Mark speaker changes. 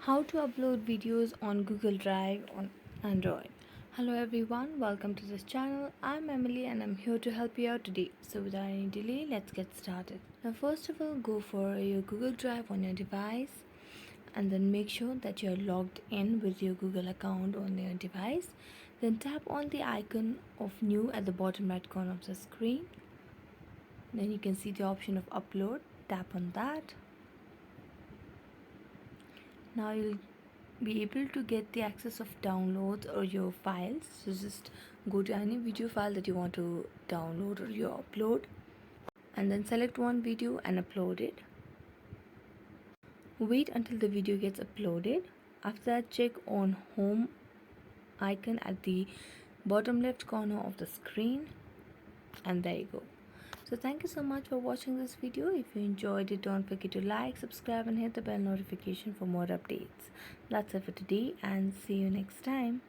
Speaker 1: How to upload videos on Google Drive on Android. Hello everyone, welcome to this channel. I'm Emily and I'm here to help you out today. So without any delay, let's get started. Now first of all, go for your Google Drive on your device and then make sure that you're logged in with your Google account on your device. Then tap on the icon of new at the bottom right corner of the screen. Then you can see the option of upload. Tap on that. Now you'll be able to get the access of downloads or your files. So just go to any video file that you want to download or you upload and then select one video and upload it. Wait until the video gets uploaded. After that, check on home icon at the bottom left corner of the screen and there you go. So thank you so much for watching this video. If you enjoyed it, don't forget to like, subscribe and hit the bell notification for more updates. That's it for today and see you next time.